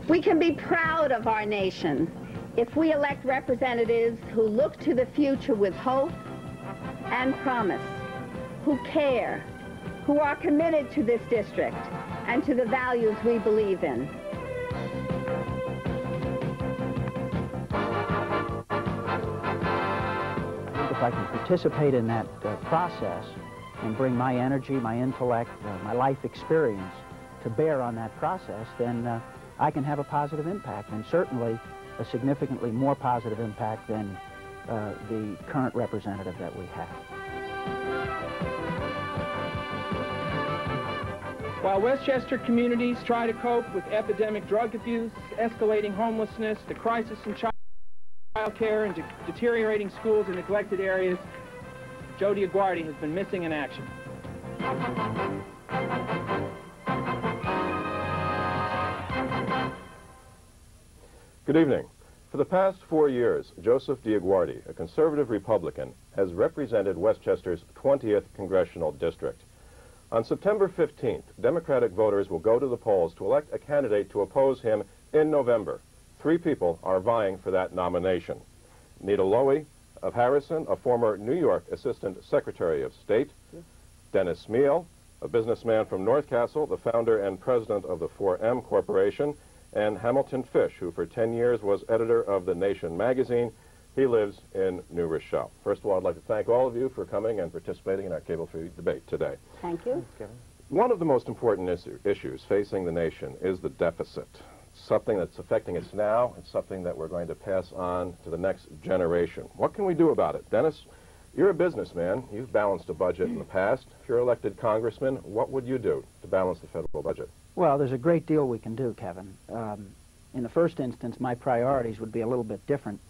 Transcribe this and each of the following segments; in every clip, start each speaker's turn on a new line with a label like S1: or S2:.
S1: We can be proud of our nation if we elect representatives who look to the future with hope and promise, who care, who are committed to this district and to the values we believe in.
S2: If I can participate in that process and bring my energy, my intellect, my life experience to bear on that process, then I can have a positive impact, and certainly a significantly more positive impact than the current representative that we have.
S3: While Westchester communities try to cope with epidemic drug abuse, escalating homelessness, the crisis in child care, and deteriorating schools in neglected areas, Joe DioGuardi has been missing in action.
S4: Good evening. For the past 4 years, Joseph DioGuardi, a conservative Republican, has represented Westchester's 20th congressional district. On September 15th, Democratic voters will go to the polls to elect a candidate to oppose him in November. 3 people are vying for that nomination. Nita Lowey of Harrison, a former New York Assistant Secretary of State. Dennis Meehl, a businessman from North Castle, the founder and president of the 4M Corporation. And Hamilton Fish, who for 10 years was editor of The Nation magazine. He lives in New Rochelle. First of all, I'd like to thank all of you for coming and participating in our cable-free debate today.
S1: Thank you.
S4: One of the most important issues facing the nation is the deficit. Something that's affecting us now, it's something that we're going to pass on to the next generation. What can we do about it? Dennis, you're a businessman. You've balanced a budget in the past. If you're elected congressman, what would you do to balance the federal budget?
S2: Well, there's a great deal we can do, Kevin. In the first instance, my priorities would be a little bit different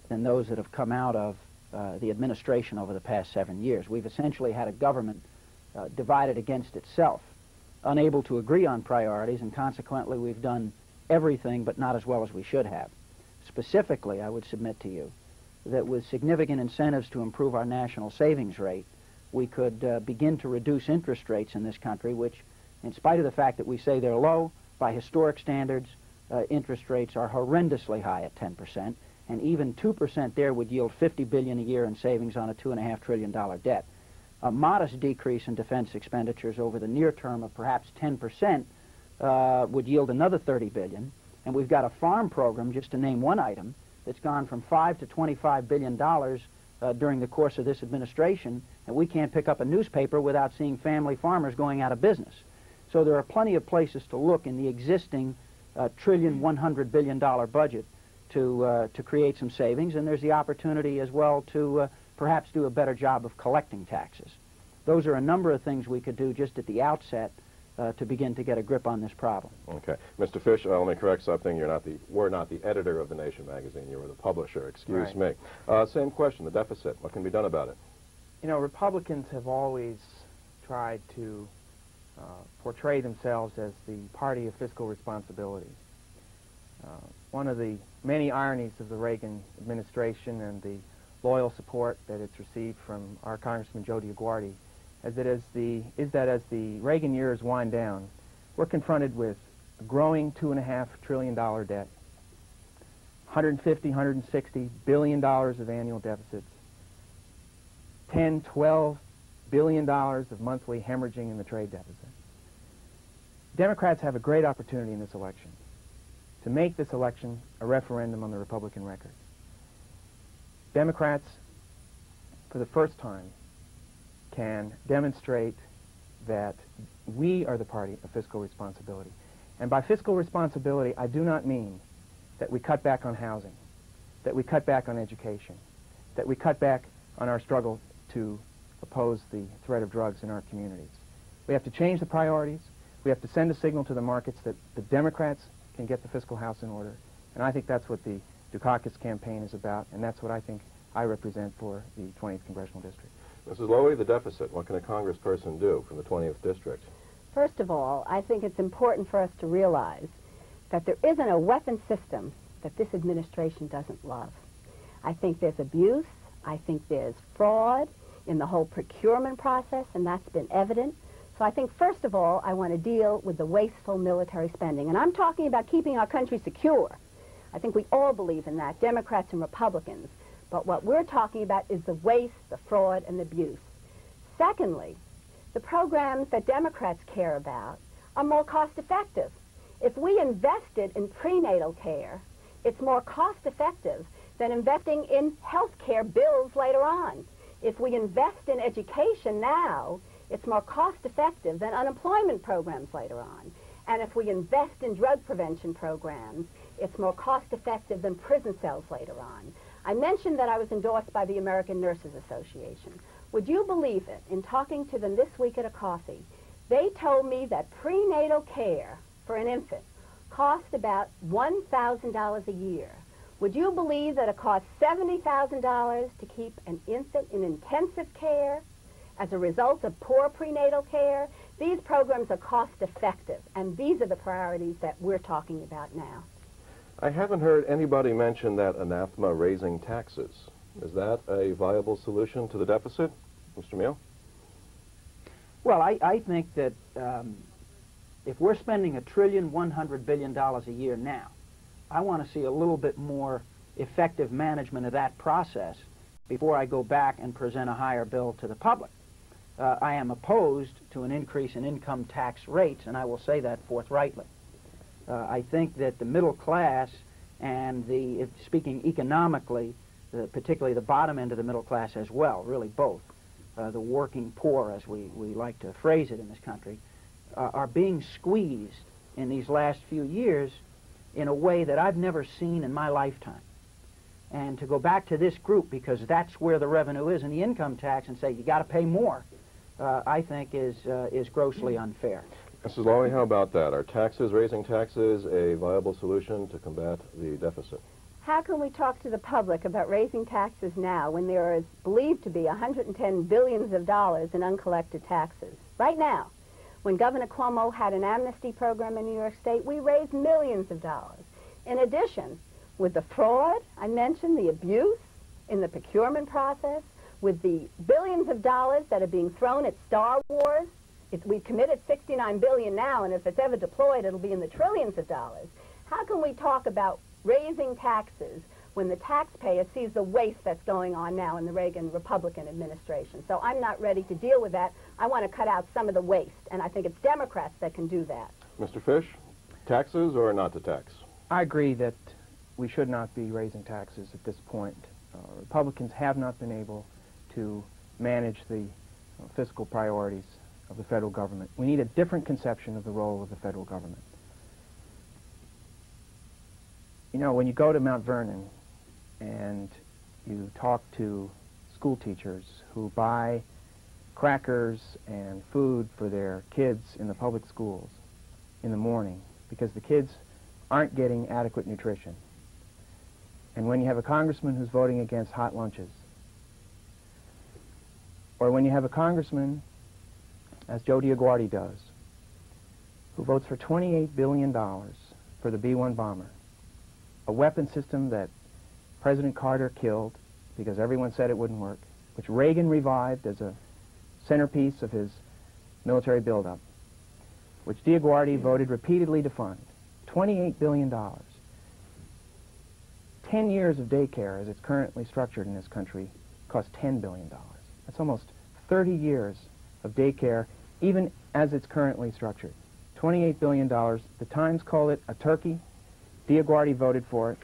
S2: than those that have come out of the administration over the past 7 years. We've essentially had a government divided against itself, unable to agree on priorities, and consequently we've done everything but not as well as we should have. Specifically, I would submit to you that with significant incentives to improve our national savings rate, we could begin to reduce interest rates in this country, which, in spite of the fact that we say they're low, by historic standards, interest rates are horrendously high at 10%, and even 2% there would yield $50 billion a year in savings on a $2.5 trillion debt. A modest decrease in defense expenditures over the near term of perhaps 10% would yield another $30 billion, and we've got a farm program, just to name one item, that's gone from $5 to $25 billion during the course of this administration, and we can't pick up a newspaper without seeing family farmers going out of business. So there are plenty of places to look in the existing $1 trillion budget to create some savings, and there's the opportunity as well to perhaps do a better job of collecting taxes. Those are a number of things we could do just at the outset to begin to get a grip on this problem.
S4: Okay. Mr. Fish, let me correct something. We're not the editor of The Nation magazine. You were the publisher. Excuse me. Same question, the deficit. What can be done about it?
S3: You know, Republicans have always tried to portray themselves as the party of fiscal responsibility. One of the many ironies of the Reagan administration and the loyal support that it's received from our Congressman Joe DioGuardi is that as the Reagan years wind down, we're confronted with a growing $2.5 trillion debt, $150, $160 billion of annual deficits, $10, $12 billion of monthly hemorrhaging in the trade deficit. Democrats have a great opportunity in this election to make this election a referendum on the Republican record. Democrats, for the first time, can demonstrate that we are the party of fiscal responsibility. And by fiscal responsibility, I do not mean that we cut back on housing, that we cut back on education, that we cut back on our struggle to oppose the threat of drugs in our communities. We have to change the priorities. We have to send a signal to the markets that the Democrats can get the fiscal house in order. And I think that's what the Dukakis campaign is about, and that's what I think I represent for the 20th Congressional District.
S4: Mrs. Lowey, the deficit. What can a congressperson do from the 20th District?
S1: First of all, I think it's important for us to realize that there isn't a weapon system that this administration doesn't love. I think there's abuse. I think there's fraud in the whole procurement process, and that's been evident So I think, first of all, I want to deal with the wasteful military spending. And I'm talking about keeping our country secure. I think we all believe in that, Democrats and Republicans. But what we're talking about is the waste, the fraud, and the abuse. Secondly, the programs that Democrats care about are more cost-effective. If we invested in prenatal care, it's more cost-effective than investing in health care bills later on. If we invest in education now, it's more cost-effective than unemployment programs later on. And if we invest in drug prevention programs, it's more cost-effective than prison cells later on. I mentioned that I was endorsed by the American Nurses Association. Would you believe it? In talking to them this week at a coffee, they told me that prenatal care for an infant costs about $1,000 a year. Would you believe that it costs $70,000 to keep an infant in intensive care as a result of poor prenatal care? These programs are cost-effective, and these are the priorities that we're talking about now.
S4: I haven't heard anybody mention that anathema raising taxes. Is that a viable solution to the deficit, Mr. Meehl?
S2: Well, I think that if we're spending $1.1 trillion a year now, I want to see a little bit more effective management of that process before I go back and present a higher bill to the public. I am opposed to an increase in income tax rates, and I will say that forthrightly. I think that the middle class and speaking economically, particularly the bottom end of the middle class as well, really both, the working poor, as we like to phrase it in this country, are being squeezed in these last few years in a way that I've never seen in my lifetime. And to go back to this group, because that's where the revenue is in the income tax, and say you got to pay more, I think is grossly unfair.
S4: Mrs. Lowey, how about that? Are taxes, raising taxes, a viable solution to combat the deficit?
S1: How can we talk to the public about raising taxes now when there is believed to be $110 billion in uncollected taxes? Right now, when Governor Cuomo had an amnesty program in New York State, we raised millions of dollars. In addition, with the fraud, I mentioned the abuse in the procurement process, with the billions of dollars that are being thrown at Star Wars, we've committed $69 billion now, and if it's ever deployed, it'll be in the trillions of dollars. How can we talk about raising taxes when the taxpayer sees the waste that's going on now in the Reagan Republican administration? So I'm not ready to deal with that. I want to cut out some of the waste, and I think it's Democrats that can do that.
S4: Mr. Fish, taxes or not to tax?
S3: I agree that we should not be raising taxes at this point. Republicans have not been able to manage the fiscal priorities of the federal government. We need a different conception of the role of the federal government. You know, when you go to Mount Vernon and you talk to school teachers who buy crackers and food for their kids in the public schools in the morning because the kids aren't getting adequate nutrition, and when you have a congressman who's voting against hot lunches, or when you have a congressman, as Joe DioGuardi does, who votes for $28 billion for the B-1 bomber, a weapon system that President Carter killed because everyone said it wouldn't work, which Reagan revived as a centerpiece of his military buildup, which DioGuardi voted repeatedly to fund. $28 billion. 10 years of daycare, as it's currently structured in this country, costs $10 billion. That's almost 30 years of daycare, even as it's currently structured. $28 billion. The Times called it a turkey. DioGuardi voted for it.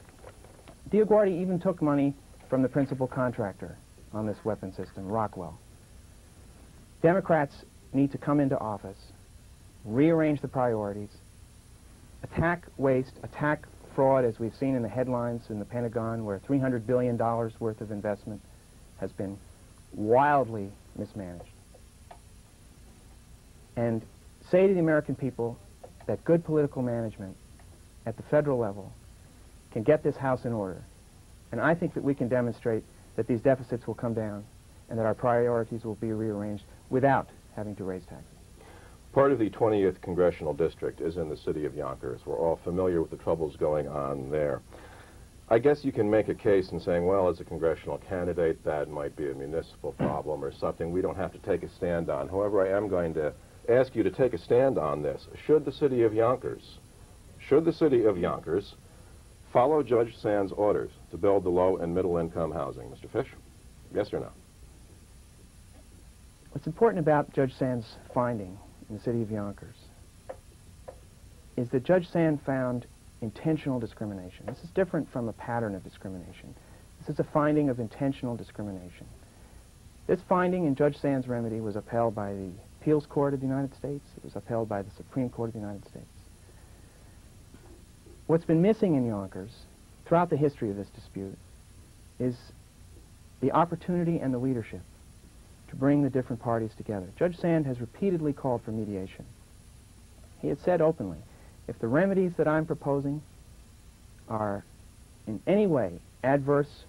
S3: DioGuardi even took money from the principal contractor on this weapon system, Rockwell. Democrats need to come into office, rearrange the priorities, attack waste, attack fraud, as we've seen in the headlines in the Pentagon, where $300 billion worth of investment has been wildly mismanaged. And say to the American people that good political management at the federal level can get this House in order. And I think that we can demonstrate that these deficits will come down and that our priorities will be rearranged without having to raise taxes.
S4: Part of the 20th Congressional District is in the city of Yonkers. We're all familiar with the troubles going on there. I guess you can make a case in saying, well, as a congressional candidate, that might be a municipal problem or something we don't have to take a stand on. However, I am going to ask you to take a stand on this. Should the city of Yonkers follow Judge Sand's orders to build the low and middle income housing? Mr. Fish, yes or no?
S3: What's important about Judge Sand's finding in the city of Yonkers is that Judge Sand found intentional discrimination. This is different from a pattern of discrimination. This is a finding of intentional discrimination. This finding in Judge Sand's remedy was upheld by the Appeals Court of the United States. It was upheld by the Supreme Court of the United States. What's been missing in Yonkers throughout the history of this dispute is the opportunity and the leadership to bring the different parties together. Judge Sand has repeatedly called for mediation. He had said openly, if the remedies that I'm proposing are in any way adverse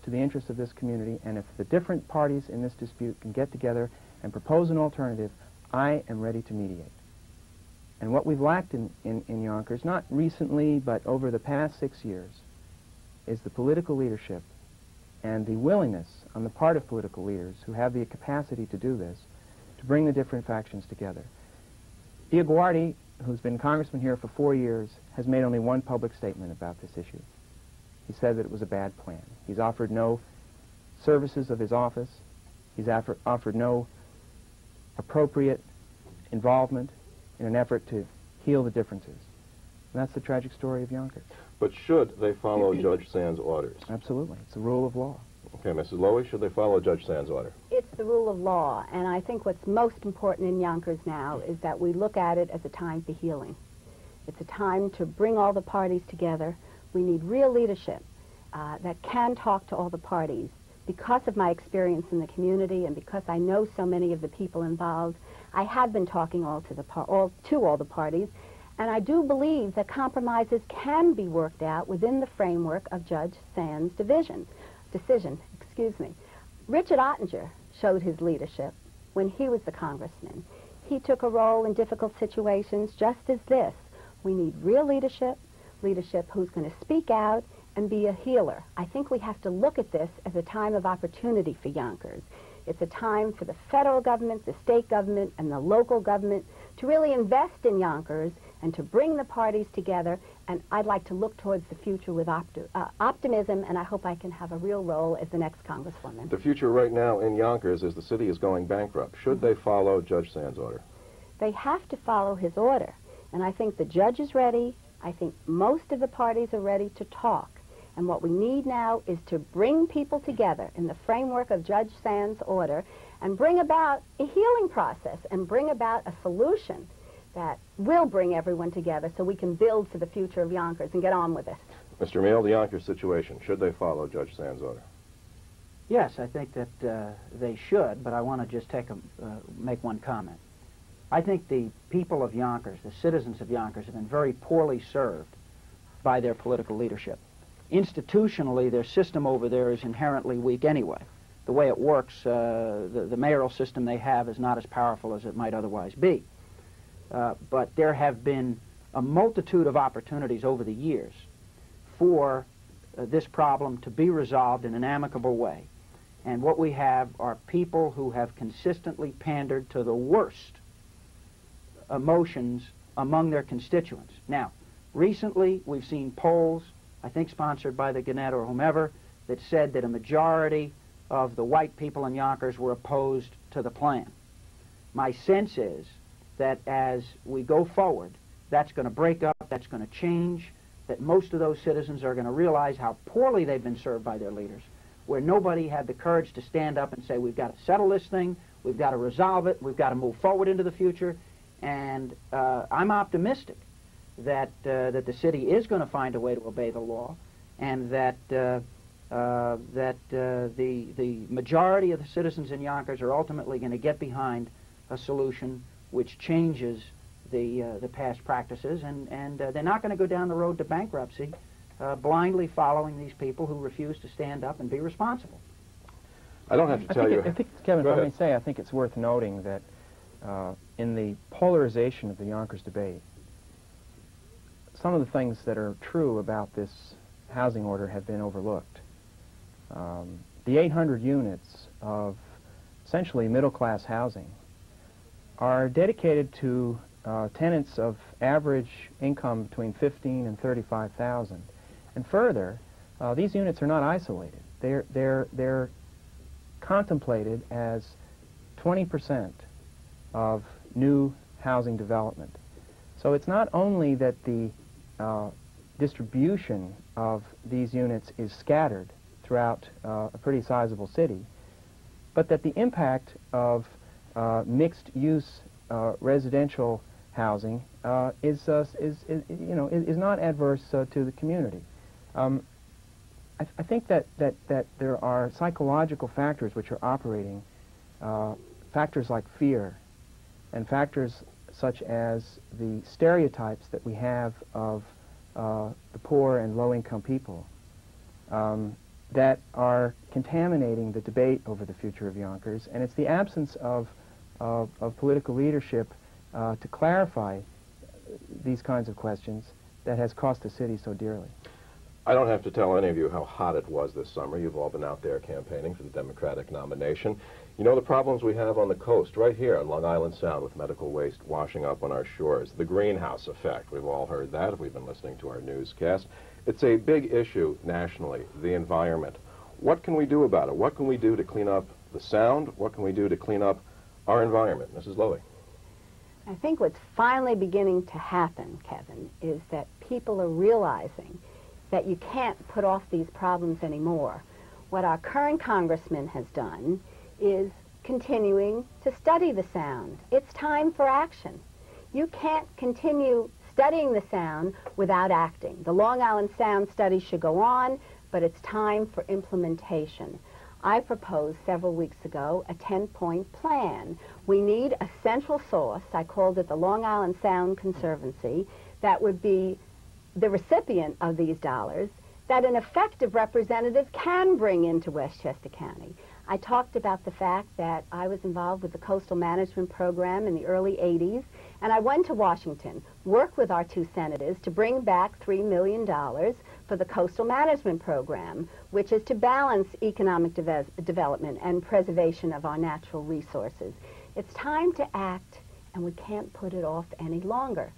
S3: to the interests of this community, and if the different parties in this dispute can get together and propose an alternative, I am ready to mediate. And what we've lacked in Yonkers, not recently, but over the past 6 years, is the political leadership and the willingness on the part of political leaders who have the capacity to do this, to bring the different factions together. DioGuardi, who's been congressman here for 4 years, has made only one public statement about this issue. He said that it was a bad plan. He's offered no services of his office. He's offered no appropriate involvement in an effort to heal the differences. And that's the tragic story of Yonkers.
S4: But should they follow Judge Sand's orders?
S3: Absolutely. It's the rule of law.
S4: Okay, Mrs. Lowey, should they follow Judge Sand's order?
S1: It's the rule of law, and I think what's most important in Yonkers now is that we look at it as a time for healing. It's a time to bring all the parties together. We need real leadership that can talk to all the parties. Because of my experience in the community and because I know so many of the people involved, I have been talking to all the parties, and I do believe that compromises can be worked out within the framework of Judge Sand's decision. Richard Ottinger showed his leadership when he was the congressman. He took a role in difficult situations just as this. We need real leadership who's going to speak out and be a healer. I think we have to look at this as a time of opportunity for Yonkers. It's a time for the federal government, the state government, and the local government to really invest in Yonkers and to bring the parties together. And I'd like to look towards the future with optimism, and I hope I can have a real role as the next Congresswoman.
S4: The future right now in Yonkers is the city is going bankrupt. Should they follow Judge Sand's order?
S1: They have to follow his order. And I think the judge is ready. I think most of the parties are ready to talk. And what we need now is to bring people together in the framework of Judge Sand's order and bring about a healing process and bring about a solution that will bring everyone together so we can build for the future of Yonkers and get on with it.
S4: Mr. Meehl, the Yonkers situation, should they follow Judge Sand's order?
S2: Yes, I think that they should, but I want to just make one comment. I think the people of Yonkers, the citizens of Yonkers, have been very poorly served by their political leadership. Institutionally, their system over there is inherently weak anyway. The way it works, the mayoral system they have is not as powerful as it might otherwise be. But there have been a multitude of opportunities over the years for this problem to be resolved in an amicable way. And what we have are people who have consistently pandered to the worst emotions among their constituents. Now, recently we've seen polls, I think sponsored by the Gannett or whomever, that said that a majority of the white people in Yonkers were opposed to the plan. My sense is that as we go forward, that's going to break up, that's going to change, that most of those citizens are going to realize how poorly they've been served by their leaders, where nobody had the courage to stand up and say, we've got to settle this thing, we've got to resolve it, we've got to move forward into the future. And I'm optimistic that the city is going to find a way to obey the law, and that the majority of the citizens in Yonkers are ultimately going to get behind a solution which changes the past practices, and they're not going to go down the road to bankruptcy blindly following these people who refuse to stand up and be responsible.
S4: I don't have to tell you.
S3: I think, Kevin, if I may say, I think it's worth noting that in the polarization of the Yonkers debate, some of the things that are true about this housing order have been overlooked. The 800 units of essentially middle-class housing are dedicated to tenants of average income between 15 and 35,000. And further, these units are not isolated. They're contemplated as 20% of new housing development. So it's not only that the distribution of these units is scattered throughout a pretty sizable city, but that the impact of mixed-use residential housing is not adverse to the community. I think that there are psychological factors which are operating, factors like fear, and factors such as the stereotypes that we have of the poor and low-income people, that are contaminating the debate over the future of Yonkers, and it's the absence of political leadership to clarify these kinds of questions that has cost the city so dearly.
S4: I don't have to tell any of you how hot it was this summer. You've all been out there campaigning for the Democratic nomination. You know the problems we have on the coast, right here on Long Island Sound, with medical waste washing up on our shores. The greenhouse effect, we've all heard that if we've been listening to our newscast. It's a big issue nationally, the environment. What can we do about it? What can we do to clean up the sound? What can we do to clean up our environment? Mrs. Lowey.
S1: I think what's finally beginning to happen, Kevin, is that people are realizing that you can't put off these problems anymore. What our current congressman has done is continuing to study the sound. It's time for action. You can't continue studying the sound without acting. The Long Island Sound study should go on, but it's time for implementation. I proposed several weeks ago a 10-point plan. We need a central source, I called it the Long Island Sound Conservancy, that would be the recipient of these dollars that an effective representative can bring into Westchester County. I talked about the fact that I was involved with the Coastal Management Program in the early 80s, and I went to Washington, worked with our two senators to bring back $3 million for the Coastal Management Program, which is to balance economic development and preservation of our natural resources. It's time to act, and we can't put it off any longer.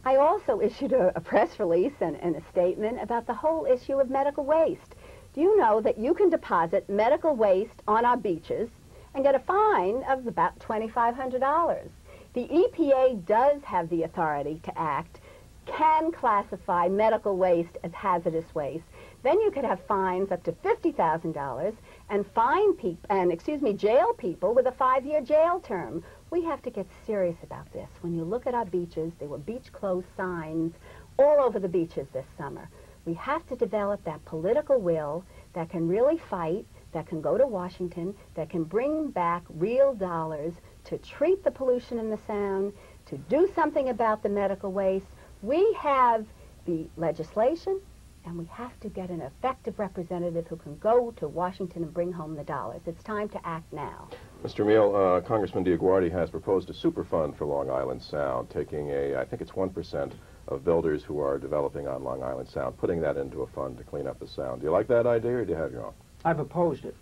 S1: I also issued a press release and a statement about the whole issue of medical waste. Do you know that you can deposit medical waste on our beaches and get a fine of about $2,500? The EPA does have the authority to act, can classify medical waste as hazardous waste. Then you could have fines up to $50,000 and jail people with a 5-year jail term. We have to get serious about this. When you look at our beaches, there were beach closed signs all over the beaches this summer. We have to develop that political will that can really fight, that can go to Washington, that can bring back real dollars to treat the pollution in the sound, to do something about the medical waste. We have the legislation, and we have to get an effective representative who can go to Washington and bring home the dollars. It's time to act now.
S4: Mr. Meal, Congressman DioGuardi has proposed a super fund for Long Island Sound, taking I think it's 1% of builders who are developing on Long Island Sound, putting that into a fund to clean up the sound. Do you like that idea, or do you have your own?
S2: I've opposed it.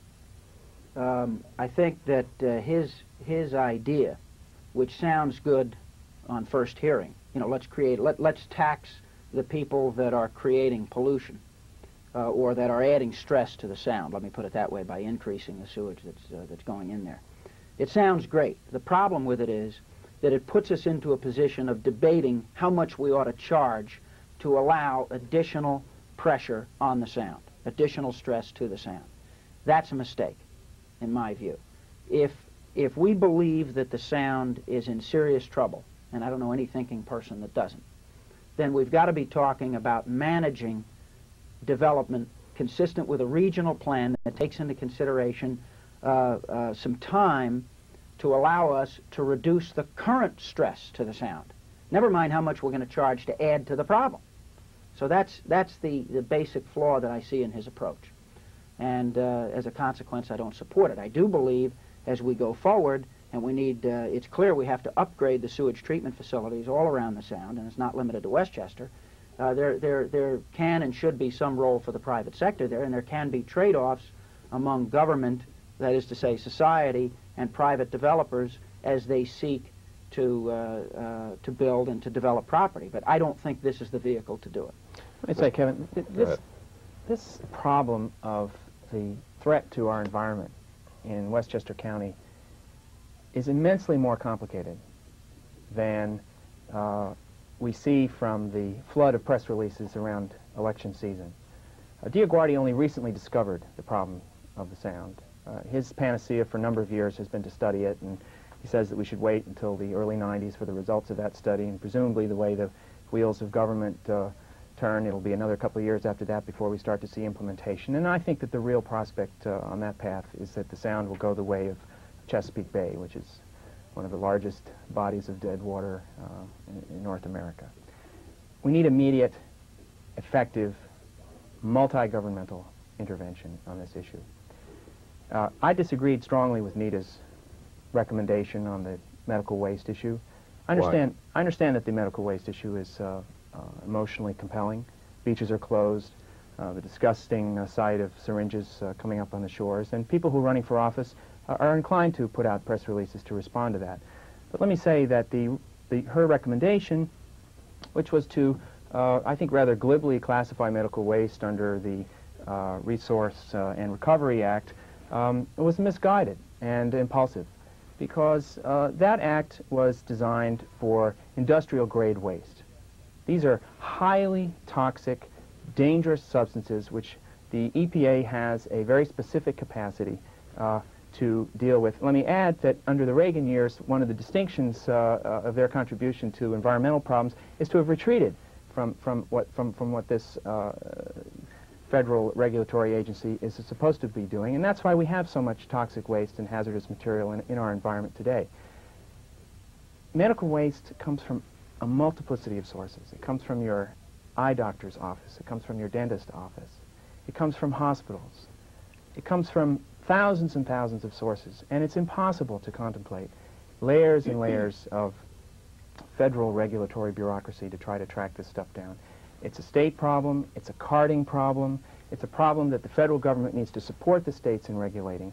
S2: I think that his idea, which sounds good on first hearing, let's tax the people that are creating pollution or that are adding stress to the sound, let me put it that way, by increasing the sewage that's going in there. It sounds great. The problem with it is that it puts us into a position of debating how much we ought to charge to allow additional pressure on the sound, additional stress to the sound. That's a mistake, in my view. If we believe that the sound is in serious trouble, and I don't know any thinking person that doesn't, then we've got to be talking about managing development consistent with a regional plan that takes into consideration some time to allow us to reduce the current stress to the sound. Never mind how much we're going to charge to add to the problem. So that's the basic flaw that I see in his approach. And as a consequence, I don't support it. I do believe as we go forward, and we need, it's clear we have to upgrade the sewage treatment facilities all around the sound, and it's not limited to Westchester. There can and should be some role for the private sector there, and there can be trade-offs among government, that is to say society, and private developers as they seek to build and to develop property. But I don't think this is the vehicle to do it.
S3: Let me say, Kevin, this problem of the threat to our environment in Westchester County is immensely more complicated than we see from the flood of press releases around election season. DioGuardi only recently discovered the problem of the sound. His panacea for a number of years has been to study it, and he says that we should wait until the early 90s for the results of that study, and presumably the way the wheels of government turn, it'll be another couple of years after that before we start to see implementation. And I think that the real prospect on that path is that the sound will go the way of Chesapeake Bay, which is one of the largest bodies of dead water in North America. We need immediate, effective, multi-governmental intervention on this issue. I disagreed strongly with Nita's recommendation on the medical waste issue. I understand that the medical waste issue is emotionally compelling. Beaches are closed, the disgusting sight of syringes coming up on the shores, and people who are running for office are inclined to put out press releases to respond to that. But let me say that her recommendation, which was to, I think, rather glibly classify medical waste under the Resource and Recovery Act, was misguided and impulsive, because that act was designed for industrial-grade waste. These are highly toxic, dangerous substances which the EPA has a very specific capacity to deal with. Let me add that under the Reagan years, one of the distinctions of their contribution to environmental problems is to have retreated from what this federal regulatory agency is supposed to be doing, and that's why we have so much toxic waste and hazardous material in our environment today. Medical waste comes from a multiplicity of sources. It comes from your eye doctor's office. It comes from your dentist's office. It comes from hospitals. It comes from thousands and thousands of sources, and it's impossible to contemplate layers and layers of federal regulatory bureaucracy to try to track this stuff down. It's a state problem. It's a carding problem. It's a problem that the federal government needs to support the states in regulating.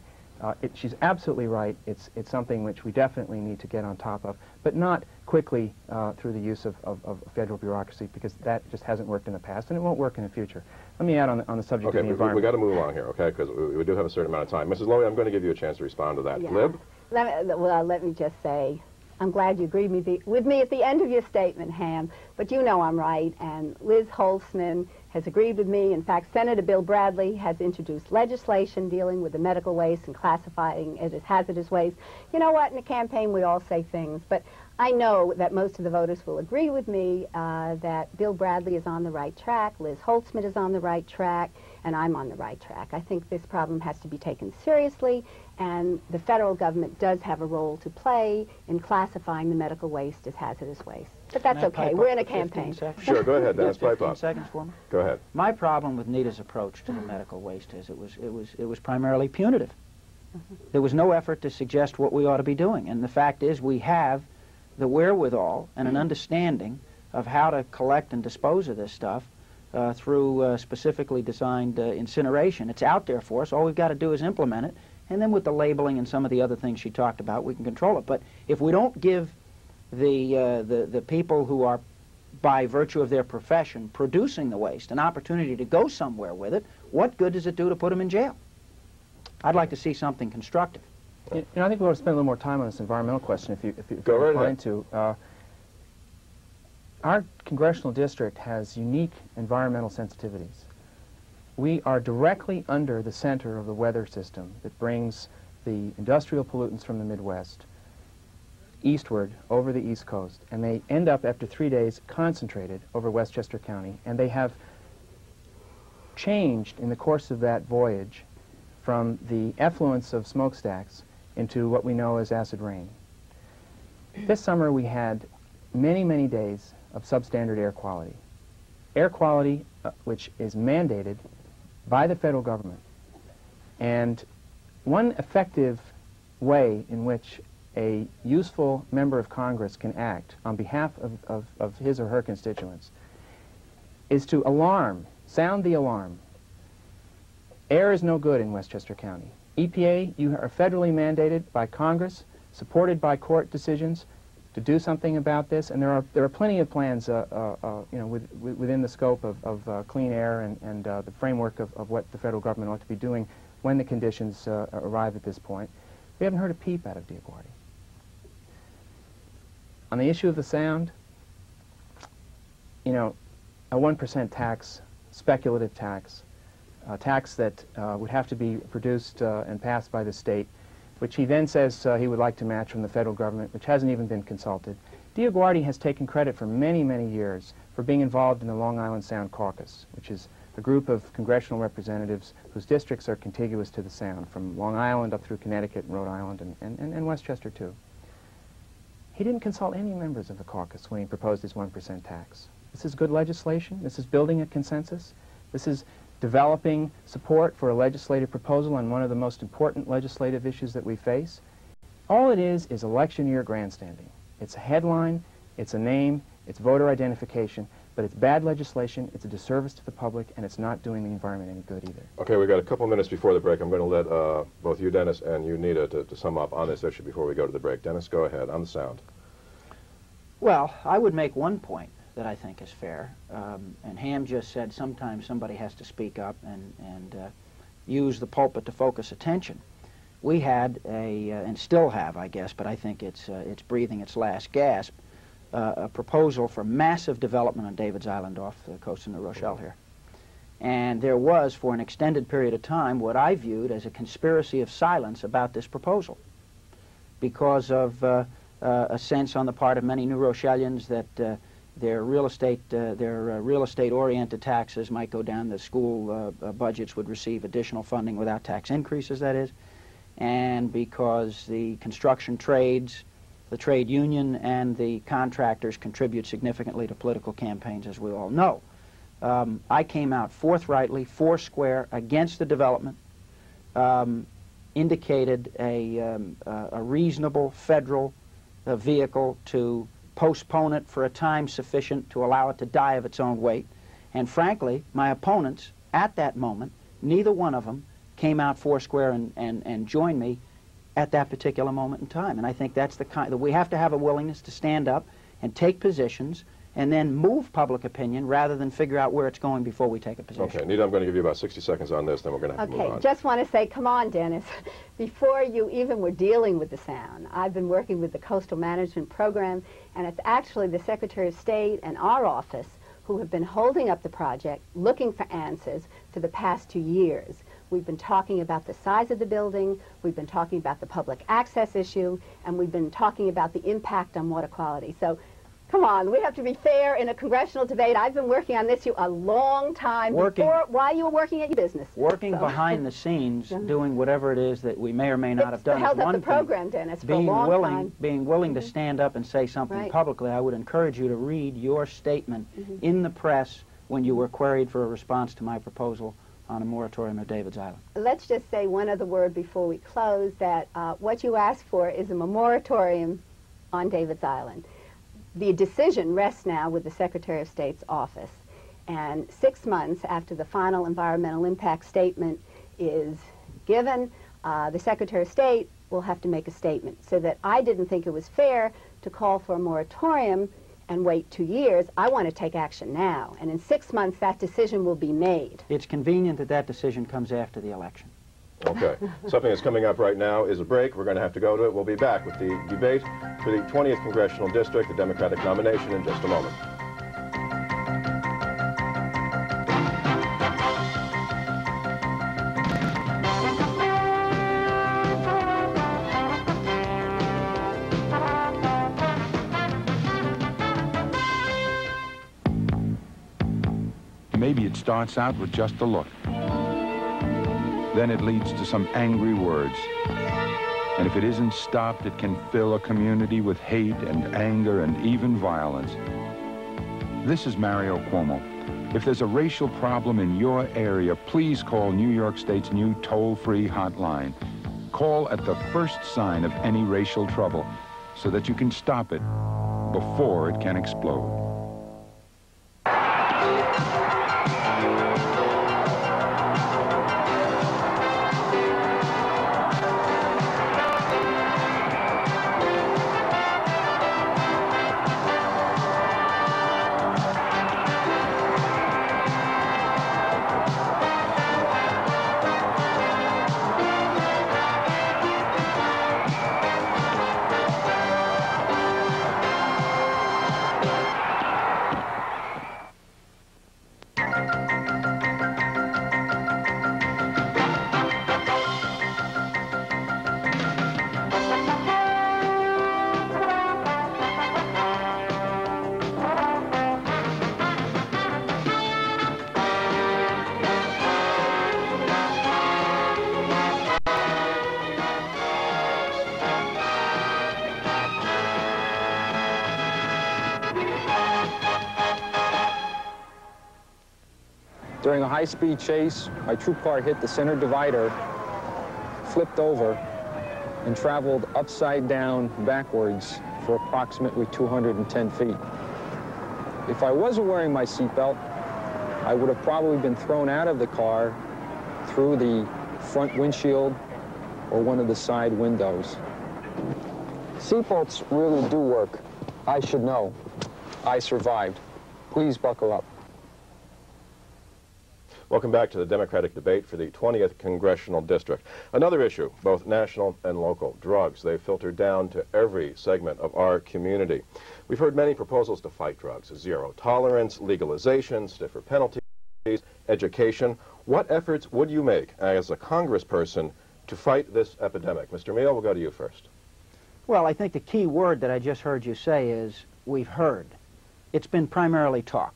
S3: She's absolutely right. It's something which we definitely need to get on top of, but not quickly through the use of federal bureaucracy, because that just hasn't worked in the past, and it won't work in the future. Let me add on the subject of the environment.
S4: We got to move along here, okay, because we do have a certain amount of time. Mrs. Lowey, I'm going to give you a chance to respond to that.
S1: Yeah.
S4: Glib?
S1: Let me just say, I'm glad you agreed with me at the end of your statement, Ham, but you know I'm right, and Liz Holtzman has agreed with me. In fact, Senator Bill Bradley has introduced legislation dealing with the medical waste and classifying it as hazardous waste. You know what, in a campaign we all say things, but I know that most of the voters will agree with me that Bill Bradley is on the right track, Liz Holtzman is on the right track, and I'm on the right track. I think this problem has to be taken seriously, and the federal government does have a role to play in classifying the medical waste as hazardous waste. But that's okay. We're in a campaign.
S4: Sure, go ahead, Dennis. Pipe
S2: 15
S4: up.
S2: seconds for me.
S4: Go ahead.
S2: My problem with Nita's approach to the medical waste is it was primarily punitive. There was no effort to suggest what we ought to be doing, and the fact is we have the wherewithal and an understanding of how to collect and dispose of this stuff through specifically designed incineration. It's out there for us. All we've got to do is implement it, and then with the labeling and some of the other things she talked about, we can control it. But if we don't give the people who are, by virtue of their profession, producing the waste an opportunity to go somewhere with it, what good does it do to put them in jail? I'd like to see something constructive.
S3: You know, I think we ought to spend a little more time on this environmental question if
S4: Go
S3: you're
S4: right
S3: inclined
S4: ahead.
S3: to. Our congressional district has unique environmental sensitivities. We are directly under the center of the weather system that brings the industrial pollutants from the Midwest eastward over the East Coast, and they end up after 3 days concentrated over Westchester County, and they have changed in the course of that voyage from the effluence of smokestacks into what we know as acid rain. This summer we had many, many days of substandard air quality. Air quality which is mandated by the federal government. And one effective way in which a useful member of Congress can act on behalf of his or her constituents is to sound the alarm. Air is no good in Westchester County. EPA, you are federally mandated by Congress, supported by court decisions, to do something about this, and there are plenty of plans, you know, within the scope of clean air and the framework of what the federal government ought to be doing when the conditions arrive at this point. We haven't heard a peep out of DioGuardi. On the issue of the sound, you know, a 1% tax, speculative tax, a tax that would have to be produced and passed by the state, which he then says he would like to match from the federal government, which hasn't even been consulted. DioGuardi has taken credit for many, many years for being involved in the Long Island Sound Caucus, which is a group of congressional representatives whose districts are contiguous to the Sound, from Long Island up through Connecticut and Rhode Island and Westchester, too. He didn't consult any members of the caucus when he proposed his 1% tax. This is good legislation. This is building a consensus. This is developing support for a legislative proposal on one of the most important legislative issues that we face. All it is election year grandstanding. It's a headline, it's a name, it's voter identification, but it's bad legislation, it's a disservice to the public, and it's not doing the environment any good either.
S4: Okay, we've got a couple minutes before the break. I'm going to let both you, Dennis, and you, Nita, to sum up on this issue before we go to the break. Dennis, go ahead, on the sound.
S2: Well, I would make one point that I think is fair, and Ham just said sometimes somebody has to speak up and use the pulpit to focus attention. We had and still have, I guess, but I think it's breathing its last gasp, a proposal for massive development on David's Island off the coast of New Rochelle here. And there was, for an extended period of time, what I viewed as a conspiracy of silence about this proposal because of a sense on the part of many New Rochellians that their real estate-oriented taxes might go down. The school budgets would receive additional funding without tax increases, that is. And because the construction trades, the trade union, and the contractors contribute significantly to political campaigns, as we all know. I came out forthrightly, foursquare, against the development, indicated a reasonable federal vehicle to postpone it for a time sufficient to allow it to die of its own weight. And frankly, my opponents at that moment, neither one of them came out foursquare and joined me at that particular moment in time. And I think that's the kind that we have to have a willingness to stand up and take positions and then move public opinion rather than figure out where it's going before we take a position.
S4: Okay, Nita, I'm going to give you about 60 seconds on this, then we're going to have to move on.
S1: Okay, just want to say, come on, Dennis. Before you even were dealing with the Sound, I've been working with the Coastal Management Program, and it's actually the Secretary of State and our office who have been holding up the project, looking for answers for the past 2 years. We've been talking about the size of the building, we've been talking about the public access issue, and we've been talking about the impact on water quality. So, come on, we have to be fair in a congressional debate. I've been working on this issue a long time while you were working at your business.
S2: Working behind the scenes, doing whatever it is that we may or may not have done.
S1: Held up the program, Dennis, for a long time.
S2: Being willing to stand up and say something publicly, I would encourage you to read your statement in the press when you were queried for a response to my proposal on a moratorium of David's Island.
S1: Let's just say one other word before we close, that what you asked for is a moratorium on David's Island. The decision rests now with the Secretary of State's office, and 6 months after the final environmental impact statement is given, the Secretary of State will have to make a statement. So that I didn't think it was fair to call for a moratorium and wait 2 years. I want to take action now, and in 6 months that decision will be made.
S2: It's convenient that that decision comes after the election.
S4: Okay. Something that's coming up right now is a break. We're going to have to go to it. We'll be back with the debate for the 20th Congressional District, the Democratic nomination, in just a moment.
S5: Maybe it starts out with just a look. Then it leads to some angry words. And if it isn't stopped, it can fill a community with hate and anger and even violence. This is Mario Cuomo. If there's a racial problem in your area, please call New York State's new toll-free hotline. Call at the first sign of any racial trouble so that you can stop it before it can explode.
S6: During a high-speed chase, my troop car hit the center divider, flipped over, and traveled upside down backwards for approximately 210 feet. If I wasn't wearing my seatbelt, I would have probably been thrown out of the car through the front windshield or one of the side windows. Seatbelts really do work. I should know. I survived. Please buckle up.
S4: Welcome back to the Democratic debate for the 20th Congressional District. Another issue, both national and local, drugs. They filter down to every segment of our community. We've heard many proposals to fight drugs: zero tolerance, legalization, stiffer penalties, education. What efforts would you make as a congressperson to fight this epidemic? Mr. Meehl, we'll go to you first.
S2: Well, I think the key word that I just heard you say is we've heard. It's been primarily talk.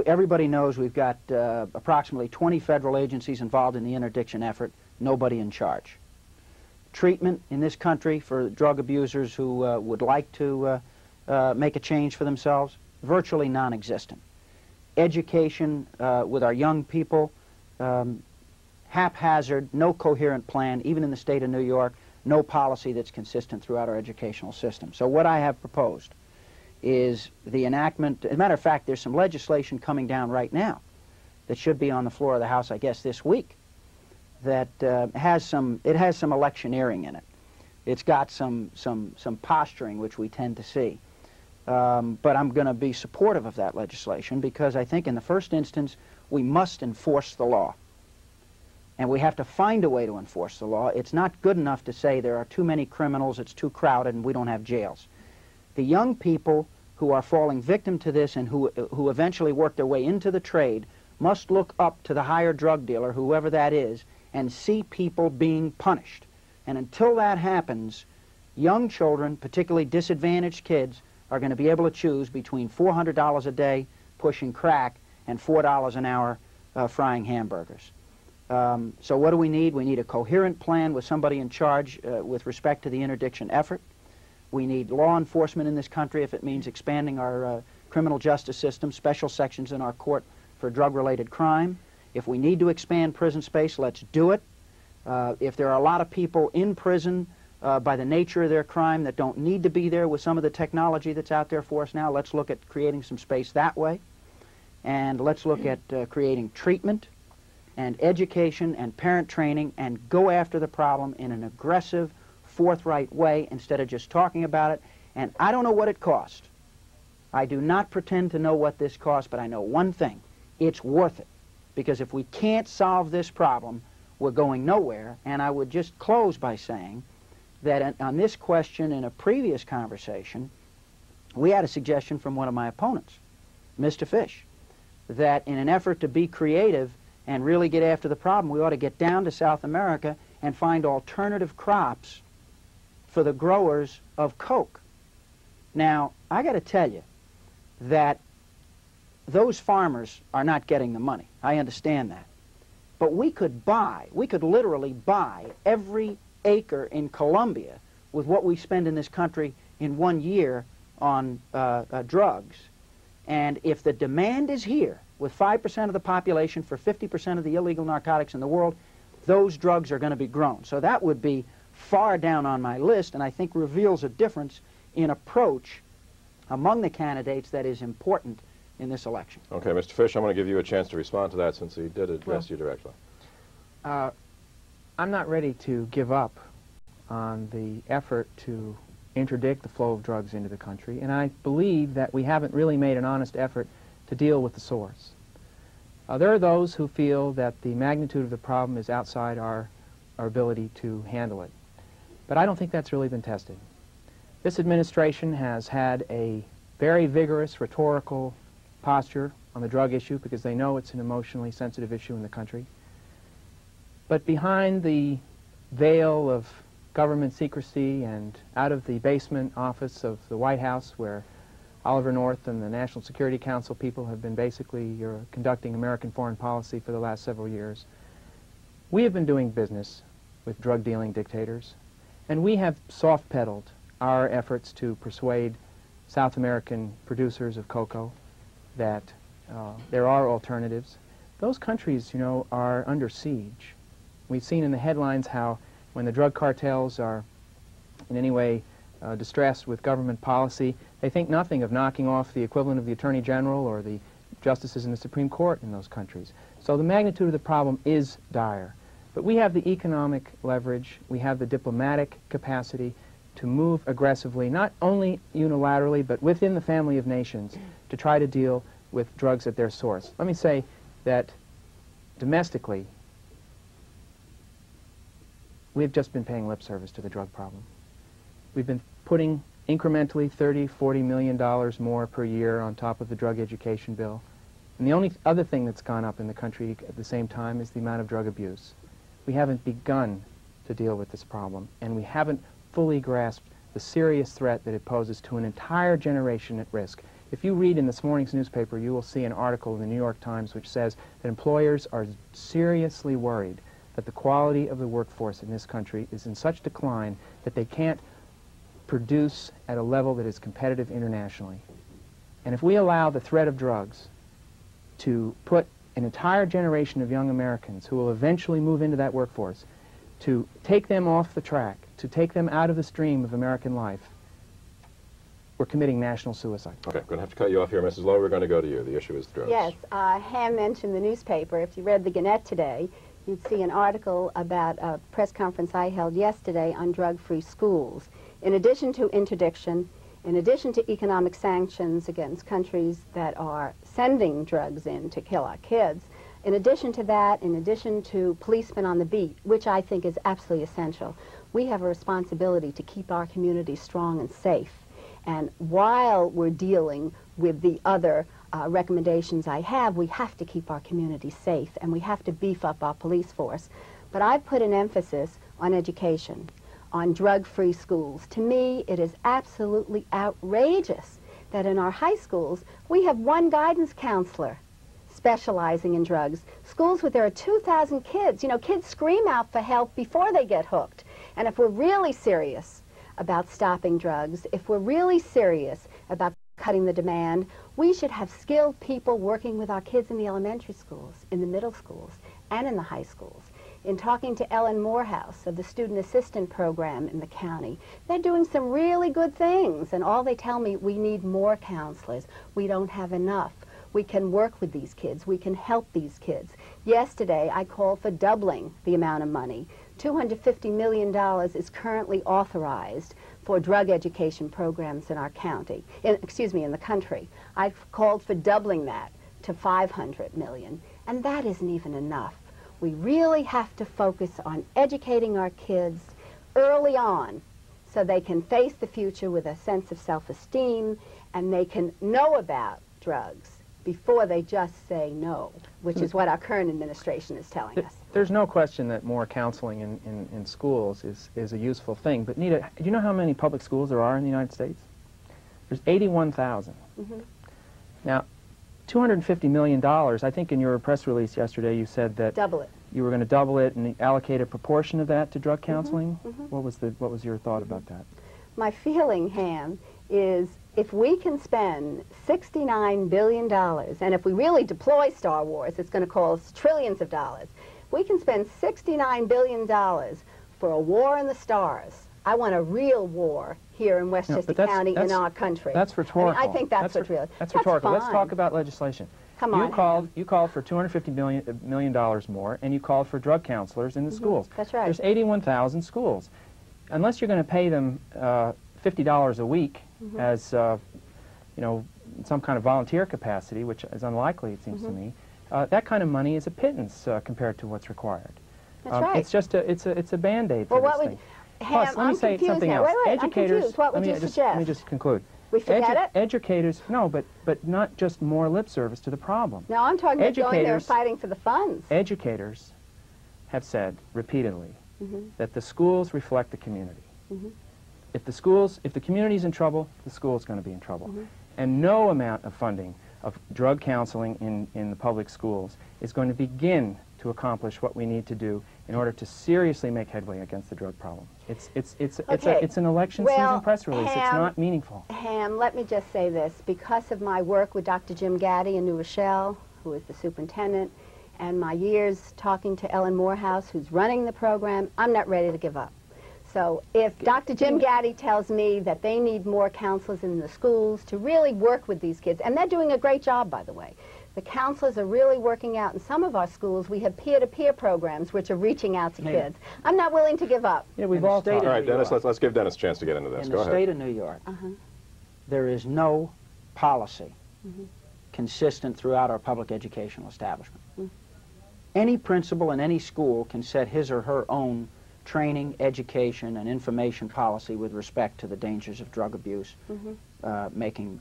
S2: Everybody knows we've got approximately 20 federal agencies involved in the interdiction effort, nobody in charge. Treatment in this country for drug abusers who would like to make a change for themselves, virtually non-existent. Education with our young people, haphazard, no coherent plan, even in the state of New York, no policy that's consistent throughout our educational system. So what I have proposed is the enactment. As a matter of fact, there's some legislation coming down right now that should be on the floor of the House, I guess, this week, that has some electioneering in it. It's got some posturing, which we tend to see. But I'm going to be supportive of that legislation because I think in the first instance we must enforce the law. And we have to find a way to enforce the law. It's not good enough to say there are too many criminals, it's too crowded, and we don't have jails. The young people who are falling victim to this and who eventually work their way into the trade must look up to the higher drug dealer, whoever that is, and see people being punished. And until that happens, young children, particularly disadvantaged kids, are going to be able to choose between $400 a day pushing crack and $4 an hour frying hamburgers. So what do we need? We need a coherent plan with somebody in charge with respect to the interdiction effort. We need law enforcement in this country if it means expanding our criminal justice system, special sections in our court for drug-related crime. If we need to expand prison space, let's do it. If there are a lot of people in prison by the nature of their crime that don't need to be there with some of the technology that's out there for us now, let's look at creating some space that way. And let's look at creating treatment and education and parent training and go after the problem in an aggressive, forthright way instead of just talking about it. And I don't know what it costs. I do not pretend to know what this costs, but I know one thing. It's worth it. Because if we can't solve this problem, we're going nowhere. And I would just close by saying that on this question in a previous conversation, we had a suggestion from one of my opponents, Mr. Fish, that in an effort to be creative and really get after the problem, we ought to get down to South America and find alternative crops for the growers of coke. Now, I got to tell you that those farmers are not getting the money. I understand that. But we could literally buy every acre in Colombia with what we spend in this country in 1 year on drugs. And if the demand is here, with 5% of the population for 50% of the illegal narcotics in the world, those drugs are going to be grown. So that would be far down on my list, and I think reveals a difference in approach among the candidates that is important in this election.
S4: Okay, Mr. Fish, I'm going to give you a chance to respond to that since he did address you directly.
S3: I'm not ready to give up on the effort to interdict the flow of drugs into the country, and I believe that we haven't really made an honest effort to deal with the source. There are those who feel that the magnitude of the problem is outside our ability to handle it. But I don't think that's really been tested. This administration has had a very vigorous rhetorical posture on the drug issue because they know it's an emotionally sensitive issue in the country. But behind the veil of government secrecy and out of the basement office of the White House, where Oliver North and the National Security Council people have been basically conducting American foreign policy for the last several years, we have been doing business with drug-dealing dictators, and we have soft-pedaled our efforts to persuade South American producers of cocoa that there are alternatives. those countries, you know, are under siege. We've seen in the headlines how when the drug cartels are in any way distressed with government policy, they think nothing of knocking off the equivalent of the Attorney General or the justices in the Supreme Court in those countries. So the magnitude of the problem is dire. But we have the economic leverage, we have the diplomatic capacity to move aggressively, not only unilaterally, but within the family of nations, to try to deal with drugs at their source. Let me say that domestically, we've just been paying lip service to the drug problem. We've been putting incrementally $30, $40 million more per year on top of the drug education bill. And the only other thing that's gone up in the country at the same time is the amount of drug abuse. We haven't begun to deal with this problem, and we haven't fully grasped the serious threat that it poses to an entire generation at risk. If you read in this morning's newspaper, you will see an article in the New York Times which says that employers are seriously worried that the quality of the workforce in this country is in such decline that they can't produce at a level that is competitive internationally. And if we allow the threat of drugs to put an entire generation of young Americans who will eventually move into that workforce, to take them off the track, to take them out of the stream of American life, we're committing national suicide.
S4: Okay, I'm going to have to cut you off here, Mrs. Lowey. We're going to go to you. The issue is drugs.
S1: Yes, Ham mentioned the newspaper. If you read the Gannett today, you'd see an article about a press conference I held yesterday on drug-free schools. In addition to interdiction, in addition to economic sanctions against countries that are sending drugs in to kill our kids, in addition to that, in addition to policemen on the beat, which I think is absolutely essential, we have a responsibility to keep our community strong and safe. And while we're dealing with the other recommendations I have, we have to keep our community safe, and we have to beef up our police force. But I've put an emphasis on education, on drug-free schools. To me, it is absolutely outrageous that in our high schools, we have one guidance counselor specializing in drugs. Schools where there are 2,000 kids, you know, kids scream out for help before they get hooked. And if we're really serious about stopping drugs, if we're really serious about cutting the demand, we should have skilled people working with our kids in the elementary schools, in the middle schools, and in the high schools. In talking to Ellen Morehouse of the Student Assistant Program in the county, they're doing some really good things, and all they tell me, we need more counselors. We don't have enough. We can work with these kids. We can help these kids. Yesterday, I called for doubling the amount of money. $250 million is currently authorized for drug education programs in our county, in the country. I've called for doubling that to $500 million, and that isn't even enough. We really have to focus on educating our kids early on so they can face the future with a sense of self-esteem, and they can know about drugs before they just say no, which is what our current administration is telling us.
S3: There's no question that more counseling in schools is a useful thing. But Nita, do you know how many public schools there are in the United States? There's 81,000. Mm-hmm. Now, $250 million, I think in your press release yesterday you said that
S1: double it.
S3: You were going to double it and allocate a proportion of that to drug counseling. Mm-hmm. Mm-hmm. What was your thought about that?
S1: My feeling, Ham, is if we can spend $69 billion, and if we really deploy Star Wars, it's going to cost trillions of dollars. We can spend $69 billion for a war in the stars. I want a real war here in Westchester County in our country.
S3: That's rhetorical.
S1: I think that's rhetorical.
S3: That's rhetorical. Let's talk about legislation.
S1: Come on.
S3: You called for $250 million more, and you called for drug counselors in the schools.
S1: That's right.
S3: There's 81,000 schools. Unless you're going to pay them $50 a week as you know, some kind of volunteer capacity, which is unlikely, it seems to me, that kind of money is a pittance compared to what's required.
S1: That's right.
S3: It's just it's a band-aid for this thing.
S1: Ham,
S3: Plus, let me say something else.
S1: Wait, educators, what would you suggest?
S3: Let me just conclude.
S1: We forget it?
S3: Educators, no, but not just more lip service to the problem.
S1: No, I'm talking about going there and fighting for the funds.
S3: Educators have said repeatedly that the schools reflect the community. If the community's in trouble, the school's going to be in trouble. And no amount of funding of drug counseling in the public schools is going to begin to accomplish what we need to do in order to seriously make headway against the drug problem. It's an election season press release. It's not meaningful.
S1: Ham, let me just say this. Because of my work with Dr. Jim Gaddy in New Rochelle, who is the superintendent, and my years talking to Ellen Morehouse, who's running the program, I'm not ready to give up. So if Dr. Jim Gaddy tells me that they need more counselors in the schools to really work with these kids, and they're doing a great job, by the way. The counselors are really working out. In some of our schools, we have peer-to-peer programs which are reaching out to kids. I'm not willing to give up.
S3: Yeah, we've all
S4: All right, Dennis, let's give Dennis a chance to get into this.
S2: In
S4: Go
S2: the
S4: ahead.
S2: state of New York, there is no policy consistent throughout our public educational establishment. Any principal in any school can set his or her own training, education, and information policy with respect to the dangers of drug abuse, making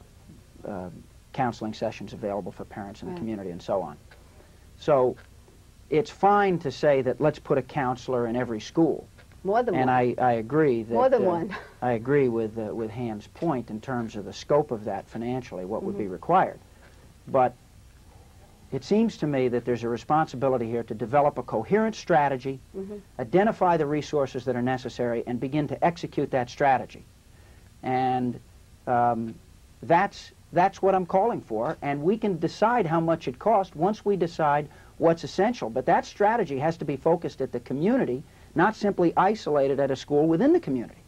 S2: counseling sessions available for parents in the community, and so on. So it's fine to say that let's put a counselor in every school.
S1: More than
S2: and
S1: one.
S2: I agree that
S1: More than one.
S2: I agree with Ham's point in terms of the scope of that financially, what would be required. But it seems to me that there's a responsibility here to develop a coherent strategy, identify the resources that are necessary, and begin to execute that strategy. And that's what I'm calling for, and we can decide how much it costs once we decide what's essential. But that strategy has to be focused at the community, not simply isolated at a school within the community.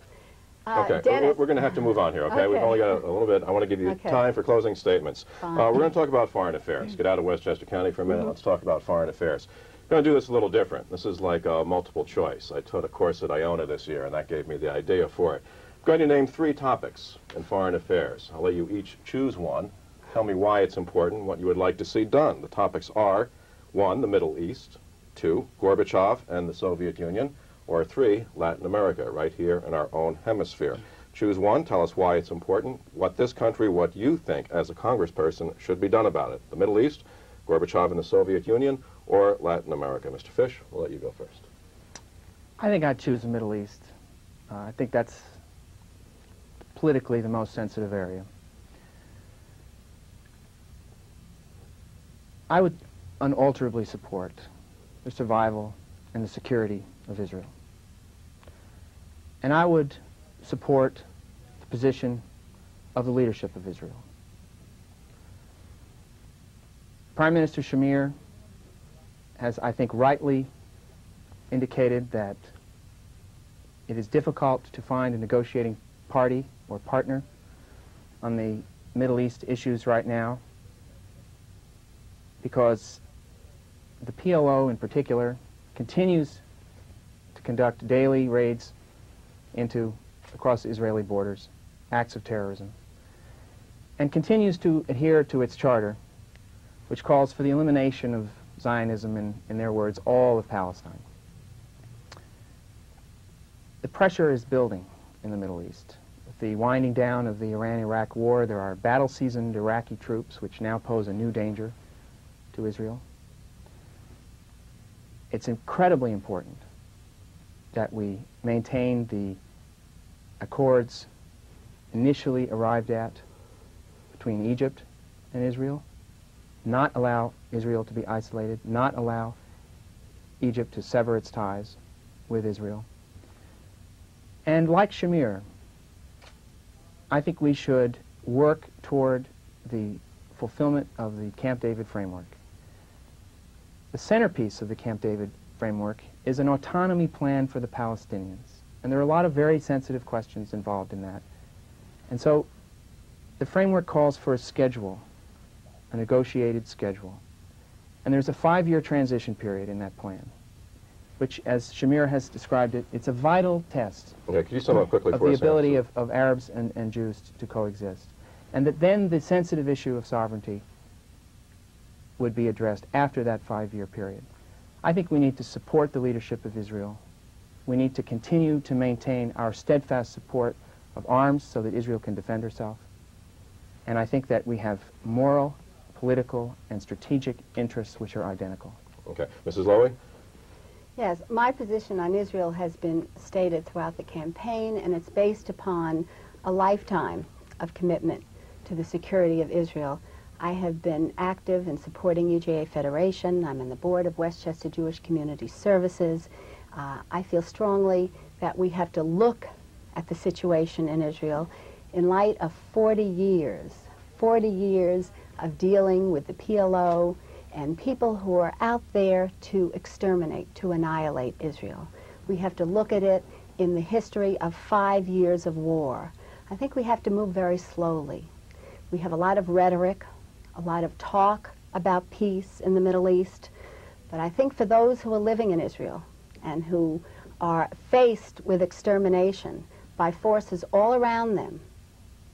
S4: Okay, we're going to have to move on here, okay? We've only got a little bit. I want to give you time for closing statements. We're going to talk about foreign affairs. Get out of Westchester County for a minute. Let's talk about foreign affairs. We're going to do this a little different. This is like a multiple choice. I taught a course at Iona this year, and that gave me the idea for it. I'm going to name 3 topics in foreign affairs. I'll let you each choose one. Tell me why it's important, what you would like to see done. The topics are 1, the Middle East, 2, Gorbachev and the Soviet Union, or 3, Latin America, right here in our own hemisphere. Choose one, tell us why it's important, what this country, what you think as a congressperson should be done about it. The Middle East, Gorbachev and the Soviet Union, or Latin America. Mr. Fish, we'll let you go first.
S3: I think I'd choose the Middle East. I think that's politically the most sensitive area. I would unalterably support the survival and the security of Israel. And I would support the position of the leadership of Israel. Prime Minister Shamir has, I think, rightly indicated that it is difficult to find a negotiating party or partner on the Middle East issues right now because the PLO in particular continues to conduct daily raids across the Israeli borders, acts of terrorism, and continues to adhere to its charter, which calls for the elimination of Zionism and, in their words, all of Palestine. The pressure is building in the Middle East. With the winding down of the Iran-Iraq war, there are battle-seasoned Iraqi troops which now pose a new danger to Israel. It's incredibly important that we maintain the accords initially arrived at between Egypt and Israel, not allow Israel to be isolated, not allow Egypt to sever its ties with Israel. And like Shamir, I think we should work toward the fulfillment of the Camp David framework. The centerpiece of the Camp David framework is an autonomy plan for the Palestinians. And there are a lot of very sensitive questions involved in that. And so the framework calls for a schedule, a negotiated schedule. And there's a 5-year transition period in that plan, which, as Shamir has described it, it's a vital test
S4: Okay, could you sum up quickly
S3: of
S4: for
S3: the
S4: us,
S3: ability of Arabs and Jews to coexist. And that then the sensitive issue of sovereignty would be addressed after that 5-year period. I think we need to support the leadership of Israel. We need to continue to maintain our steadfast support of arms so that Israel can defend herself. And I think that we have moral, political, and strategic interests which are identical.
S4: Okay. Mrs. Lowey?
S1: Yes, my position on Israel has been stated throughout the campaign, and it's based upon a lifetime of commitment to the security of Israel. I have been active in supporting UJA Federation. I'm on the board of Westchester Jewish Community Services. I feel strongly that we have to look at the situation in Israel in light of 40 years of dealing with the PLO
S7: and people who are out there to exterminate, to annihilate Israel. We have to look at it in the history of 5 years of war. I think we have to move very slowly. We have a lot of rhetoric, a lot of talk about peace in the Middle East, but I think for those who are living in Israel and who are faced with extermination by forces all around them,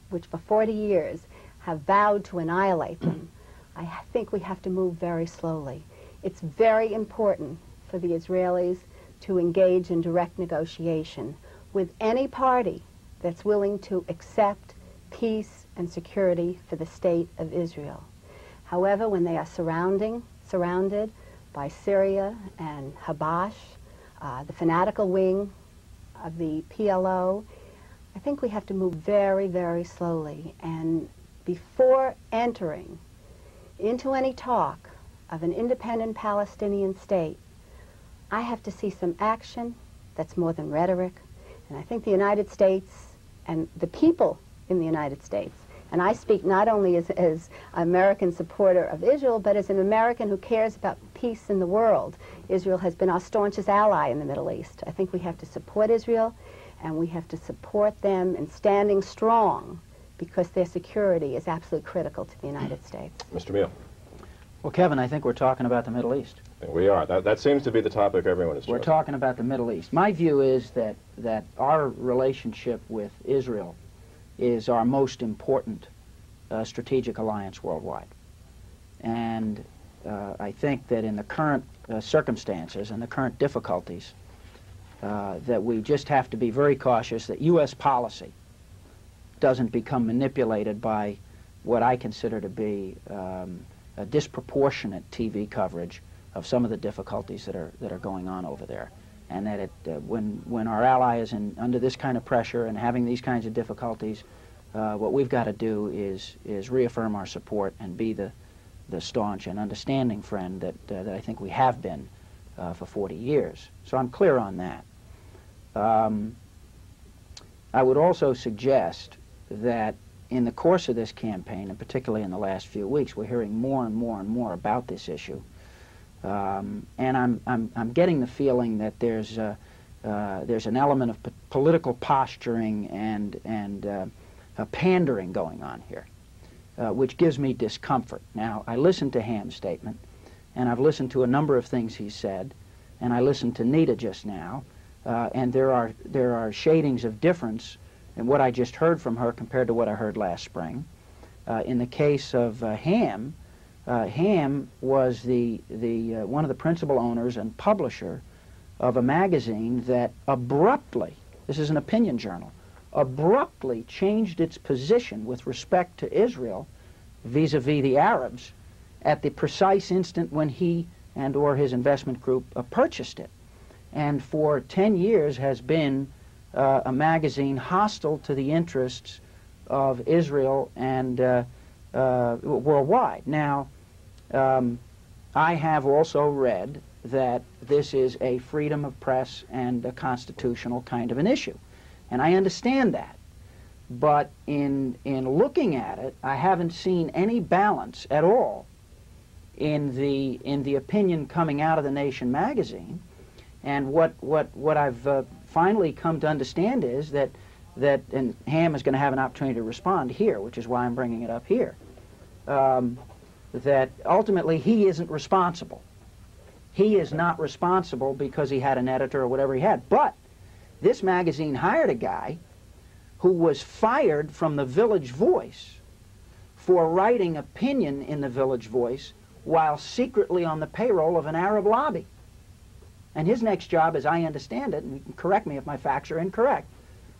S7: which for 40 years have vowed to annihilate them, I think we have to move very slowly. It's very important for the Israelis to engage in direct negotiation with any party that's willing to accept peace and security for the state of Israel. However, when they are surrounded by Syria and Habash, the fanatical wing of the PLO, I think we have to move very, very slowly. And before entering into any talk of an independent Palestinian state, I have to see some action that's more than rhetoric. And I think the United States and the people in the United States, and I speak not only as an American supporter of Israel, but as an American who cares about peace in the world. Israel has been our staunchest ally in the Middle East. I think we have to support Israel, and we have to support them in standing strong, because their security is absolutely critical to the United States.
S4: Mr. Meehl.
S2: Well, Kevin, I think we're talking about the Middle East.
S4: We are. That seems to be the topic everyone is
S2: We're
S4: chosen.
S2: talking about the Middle East. My view is that our relationship with Israel is our most important strategic alliance worldwide. And I think that in the current circumstances and the current difficulties, that we just have to be very cautious that U.S. policy doesn't become manipulated by what I consider to be a disproportionate TV coverage of some of the difficulties that are going on over there, and that when our ally is under this kind of pressure and having these kinds of difficulties, what we've got to do is reaffirm our support and be the staunch and understanding friend that I think we have been for 40 years. So I'm clear on that. I would also suggest that in the course of this campaign, and particularly in the last few weeks, we're hearing more and more and more about this issue. And I'm getting the feeling that there's an element of political posturing and pandering going on here, which gives me discomfort. Now, I listened to Ham's statement, and I've listened to a number of things he said, and I listened to Nita just now, and there are shadings of difference in what I just heard from her compared to what I heard last spring. In the case of Ham, Ham was one of the principal owners and publisher of a magazine that abruptly, this is an opinion journal, abruptly changed its position with respect to Israel vis-a-vis the Arabs at the precise instant when he and or his investment group purchased it. And for 10 years has been a magazine hostile to the interests of Israel and worldwide. Now, I have also read that this is a freedom of press and a constitutional kind of an issue, and I understand that. But in looking at it, I haven't seen any balance at all in the opinion coming out of the Nation magazine. And what I've finally come to understand is that and Ham is going to have an opportunity to respond here, which is why I'm bringing it up here, that ultimately he isn't responsible. He is not responsible because he had an editor or whatever he had. But this magazine hired a guy who was fired from the Village Voice for writing opinion in the Village Voice while secretly on the payroll of an Arab lobby. And his next job, as I understand it, and you can correct me if my facts are incorrect,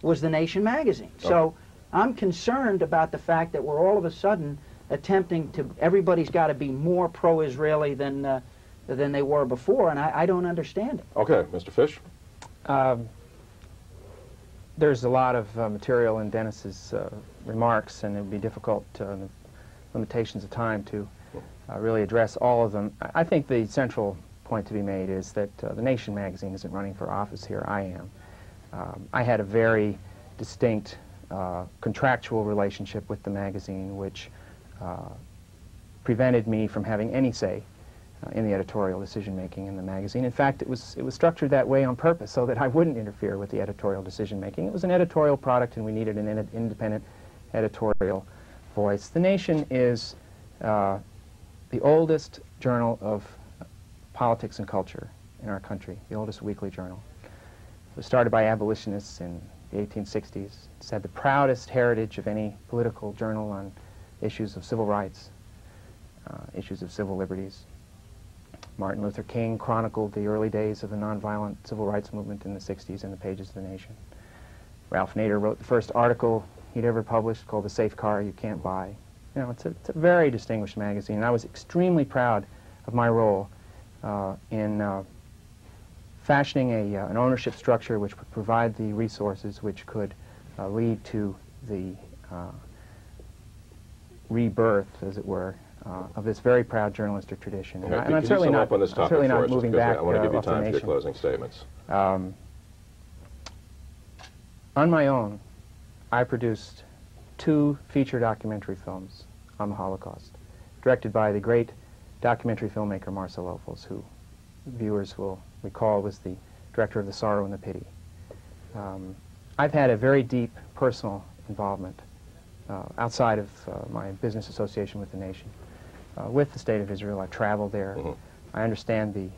S2: was the Nation magazine. Okay. So I'm concerned about the fact that we're all of a sudden attempting to, everybody's got to be more pro-Israeli than they were before, and I don't understand it.
S4: Okay, Mr. Fish?
S3: There's a lot of material in Dennis's remarks, and it would be difficult, the limitations of time, to really address all of them. I think the central point to be made is that the Nation magazine isn't running for office here. I am. I had a very distinct contractual relationship with the magazine, which prevented me from having any say in the editorial decision-making in the magazine. In fact, it was structured that way on purpose so that I wouldn't interfere with the editorial decision-making. It was an editorial product, and we needed an independent editorial voice. The Nation is the oldest journal of politics and culture in our country, the oldest weekly journal. It was started by abolitionists in the 1860s. It's had the proudest heritage of any political journal on issues of civil rights, issues of civil liberties. Martin Luther King chronicled the early days of the nonviolent civil rights movement in the 60s in the pages of the Nation. Ralph Nader wrote the first article he'd ever published called The Safe Car You Can't Buy. You know, it's a very distinguished magazine, and I was extremely proud of my role in fashioning an ownership structure which would provide the resources which could lead to the rebirth, as it were, of this very proud journalistic tradition.
S4: Okay.
S3: And I'm certainly not
S4: moving
S3: back
S4: I want to give you
S3: off the
S4: time for your
S3: Nation.
S4: closing statements.
S3: On my own, I produced 2 feature documentary films on the Holocaust, directed by the great documentary filmmaker Marcel Ophuls, who viewers will recall was the director of The Sorrow and the Pity. I've had a very deep personal involvement outside of my business association with the Nation, with the State of Israel. I've traveled there. I understand the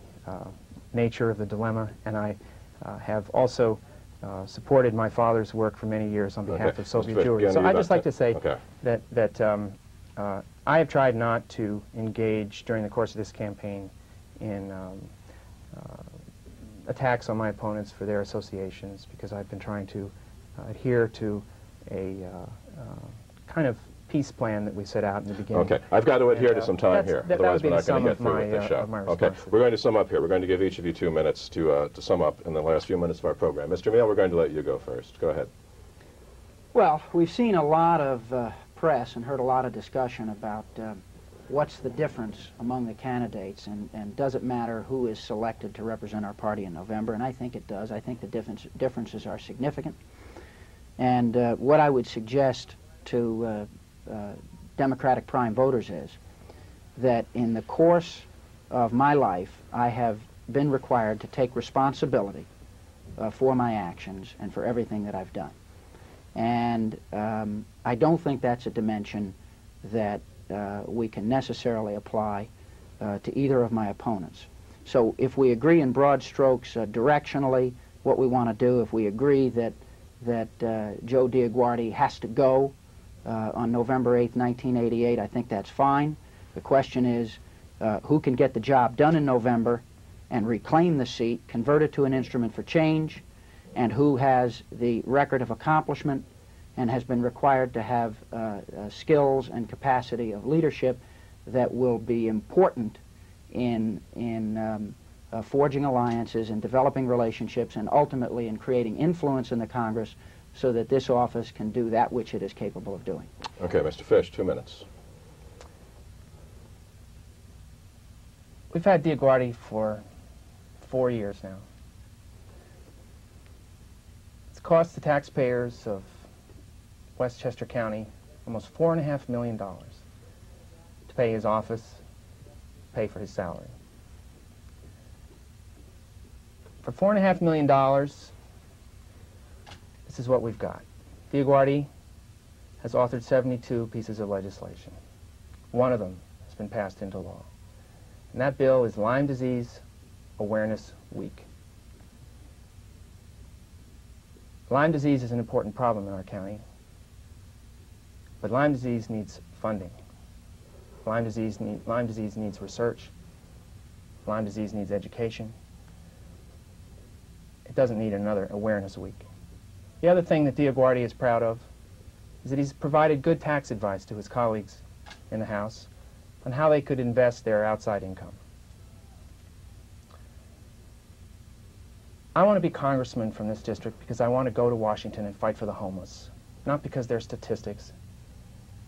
S3: nature of the dilemma, and I have also supported my father's work for many years on behalf of Soviet Jewry. So I'd just like to say that I have tried not to engage during the course of this campaign in attacks on my opponents for their associations, because I've been trying to adhere to a kind of peace plan that we set out in the beginning.
S4: Okay, I've got to adhere to some time here, otherwise we're not going to get through with the show. Okay, we're going to sum up here. We're going to give each of you 2 minutes to sum up in the last few minutes of our program. Mr. Meehl, we're going to let you go first. Go ahead.
S2: Well, we've seen a lot of press and heard a lot of discussion about what's the difference among the candidates, and does it matter who is selected to represent our party in November? And I think it does. I think the differences are significant. And what I would suggest to Democratic prime voters is that in the course of my life, I have been required to take responsibility for my actions and for everything that I've done. And I don't think that's a dimension that we can necessarily apply to either of my opponents. So if we agree in broad strokes directionally what we want to do, if we agree that Joe DioGuardi has to go on November 8th, 1988, I think that's fine. The question is who can get the job done in November and reclaim the seat, convert it to an instrument for change, and who has the record of accomplishment and has been required to have skills and capacity of leadership that will be important in forging alliances and developing relationships, and ultimately in creating influence in the Congress so that this office can do that which it is capable of doing.
S4: Okay, Mr. Fish, 2 minutes.
S3: We've had DioGuardi for 4 years now. It's cost the taxpayers of Westchester County almost $4.5 million to pay his office, pay for his salary. For $4.5 million, this is what we've got. DioGuardi has authored 72 pieces of legislation. One of them has been passed into law. And that bill is Lyme Disease Awareness Week. Lyme disease is an important problem in our county, but Lyme disease needs funding. Lyme disease needs research. Lyme disease needs education. It doesn't need another awareness week. The other thing that DioGuardi is proud of is that he's provided good tax advice to his colleagues in the House on how they could invest their outside income. I want to be congressman from this district because I want to go to Washington and fight for the homeless, not because they're statistics,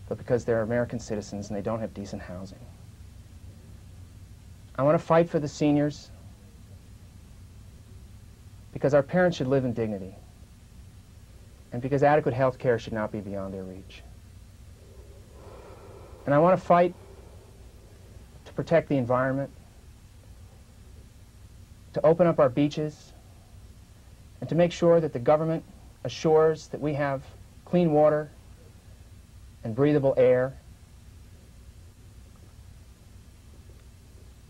S3: but because they're American citizens and they don't have decent housing. I want to fight for the seniors because our parents should live in dignity, and because adequate health care should not be beyond their reach. And I want to fight to protect the environment to open up our beaches, and to make sure that the government assures that we have clean water and breathable air.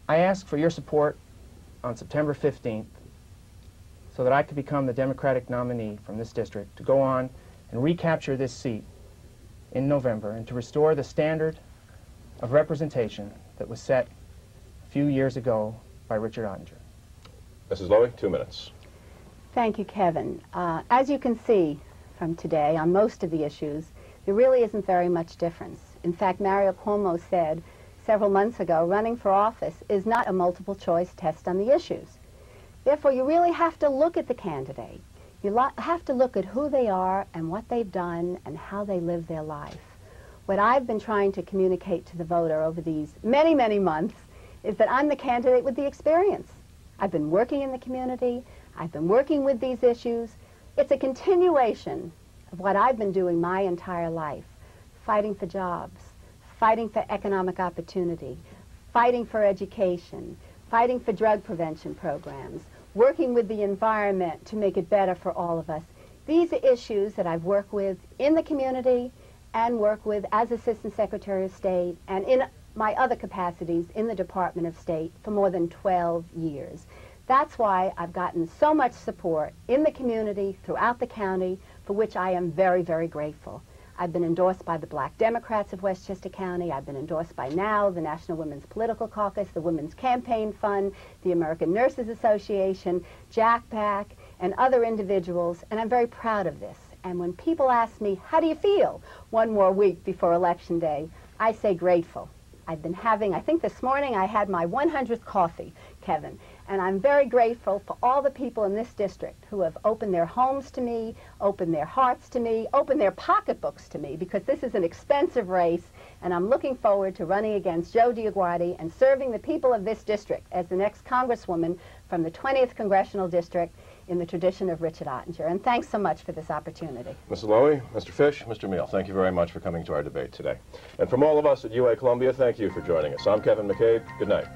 S3: I ask for your support on September 15th so that I could become the Democratic nominee from this district to go on and recapture this seat in November and to restore the standard of representation that was set a few years ago by Richard Ottinger.
S4: Mrs. Lowey, 2 minutes.
S7: Thank you, Kevin. As you can see from today on most of the issues, there really isn't very much difference. In fact, Mario Cuomo said several months ago, running for office is not a multiple choice test on the issues. Therefore, you really have to look at the candidate. You have to look at who they are and what they've done and how they live their life. What I've been trying to communicate to the voter over these many, many months is that I'm the candidate with the experience. I've been working in the community. I've been working with these issues. It's a continuation of what I've been doing my entire life, fighting for jobs, fighting for economic opportunity, fighting for education, fighting for drug prevention programs, working with the environment to make it better for all of us. These are issues that I've worked with in the community and work with as Assistant Secretary of State and in my other capacities in the Department of State for more than 12 years. That's why I've gotten so much support in the community, throughout the county, for which I am very, very grateful. I've been endorsed by the Black Democrats of Westchester County. I've been endorsed by NOW, the National Women's Political Caucus, the Women's Campaign Fund, the American Nurses Association, Jack Pack, and other individuals, and I'm very proud of this. And when people ask me, how do you feel one more week before Election Day, I say grateful. I've been having, I think this morning I had my 100th coffee, Kevin, and I'm very grateful for all the people in this district who have opened their homes to me, opened their hearts to me, opened their pocketbooks to me, because this is an expensive race, and I'm looking forward to running against Joe DioGuardi and serving the people of this district as the next Congresswoman from the 20th Congressional District in the tradition of Richard Ottinger. And thanks so much for this opportunity.
S4: Mrs. Lowey, Mr. Fish, Mr. Meal, thank you very much for coming to our debate today. And from all of us at UA Columbia, thank you for joining us. I'm Kevin McCabe. Good night.